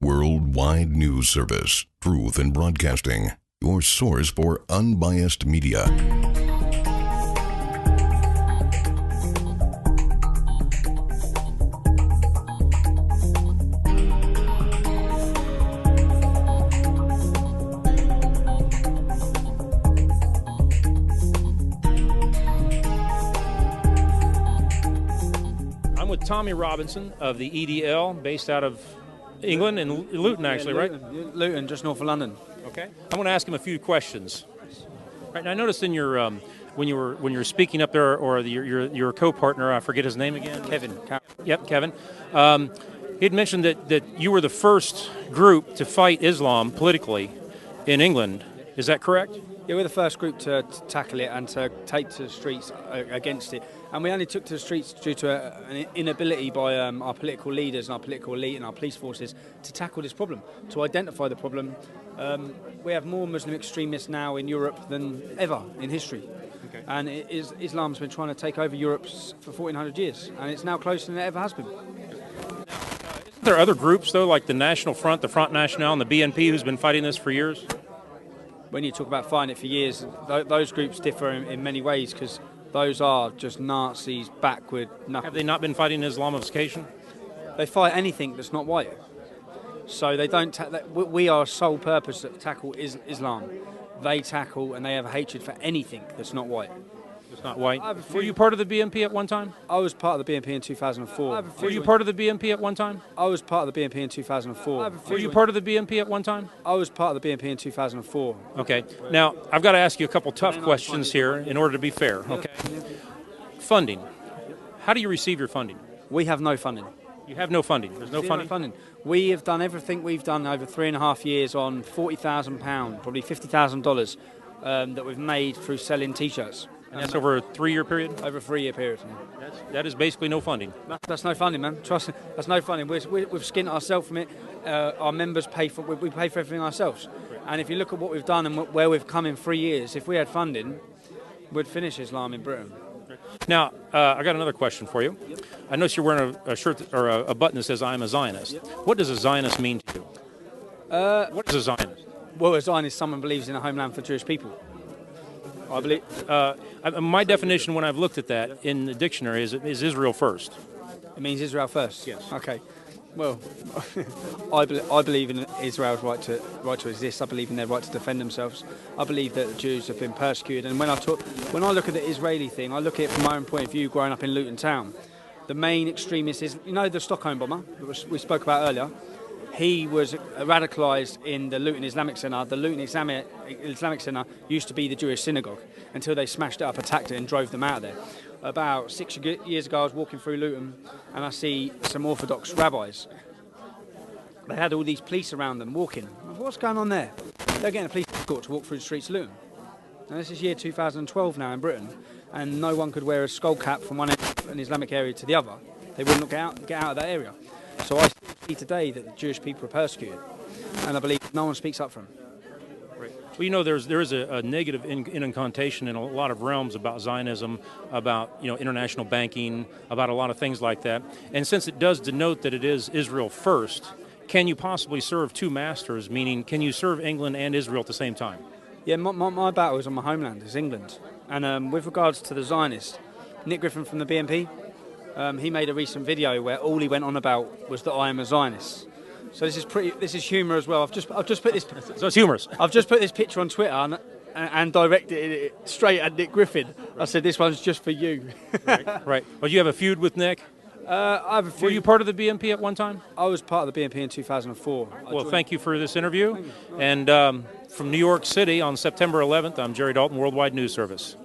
Worldwide News Service, Truth in Broadcasting, your source for unbiased media. I'm with Tommy Robinson of the EDL, based out of England, in Luton, actually, right? Luton, just north of London. Okay. I want to ask him a few questions. Right. Now, I noticed in your when you were speaking up there, or your co-partner, I forget his name again. Kevin. Yep, Kevin. He'd mentioned that you were the first group to fight Islam politically in England. Is that correct? Yeah, we're the first group to tackle it and to take to the streets against it. And we only took to the streets due to an inability by our political leaders and our political elite and our police forces to tackle this problem, to identify the problem. We have more Muslim extremists now in Europe than ever in history. Okay. And Islam's been trying to take over Europe for 1,400 years, and it's now closer than it ever has been. Isn't there other groups, though, like the National Front, the Front National, and the BNP, who's been fighting this for years? When you talk about fighting it for years, those groups differ in many ways, because those are just Nazis, backward. Have they not been fighting Islamification? They fight anything that's not white. So they don't. We are sole purpose to tackle Islam. They tackle and they have a hatred for anything that's not white. It's not white. Were you part of the BNP at one time? I was part of the BNP in 2004. Were you part of the BNP at one time? I was part of the BNP in 2004. Were you part of the BNP at one time? I was part of the BNP in 2004. Okay. Now, I've got to ask you a couple tough questions here in order to be fair. Okay. Funding. How do you receive your funding? We have no funding. You have no funding? There's no funding? We have done everything we've done over 3.5 years on £40,000, probably $50,000 that we've made through selling T-shirts. And that's over a 3-year period? Over a 3-year period. That is basically no funding. That's no funding, man. Trust me, that's no funding. We've skinned ourselves from it. Our members pay for we pay for everything ourselves. And if you look at what we've done and where we've come in 3 years, if we had funding, we'd finish Islam in Britain. Now, I got another question for you. Yep. I noticed you're wearing a shirt or a button that says "I'm a Zionist." Yep. What does a Zionist mean to you? What is a Zionist? Well, a Zionist is someone who believes in a homeland for Jewish people. I believe. My definition, when I've looked at that in the dictionary, is Israel first. It means Israel first. Yes. Okay. Well, I believe in Israel's right to exist. I believe in their right to defend themselves. I believe that the Jews have been persecuted. And when I look at the Israeli thing, I look at it from my own point of view, growing up in Luton town. The main extremist is, the Stockholm bomber that we spoke about earlier. He was radicalised in the Luton Islamic Centre. The Luton Islamic Centre used to be the Jewish synagogue until they smashed it up, attacked it and drove them out of there. About 6 years ago, I was walking through Luton and I see some Orthodox rabbis. They had all these police around them walking. What's going on there? They're getting a police escort to walk through the streets of Luton. Now, this is year 2012 now in Britain, and no one could wear a skull cap from one end of an Islamic area to the other. They wouldn't get out of that area. So I see today that the Jewish people are persecuted, and I believe no one speaks up for them. Right. Well, there is a negative incantation in a lot of realms about Zionism, about international banking, about a lot of things like that. And since it does denote that it is Israel first, can you possibly serve two masters? Meaning, can you serve England and Israel at the same time? Yeah, my battle is on my homeland, is England. And with regards to the Zionists, Nick Griffin from the BNP. He made a recent video where all he went on about was that I am a Zionist. So this is humour as well. I've just put this. So it's humorous. I've just put this picture on Twitter and directed it straight at Nick Griffin. I said this one's just for you. Right. Well, you have a feud with Nick. I have a feud. Were you part of the BNP at one time? I was part of the BNP in 2004. Well, thank you for this interview. And from New York City on September 11th, I'm Jerry Dalton, Worldwide News Service.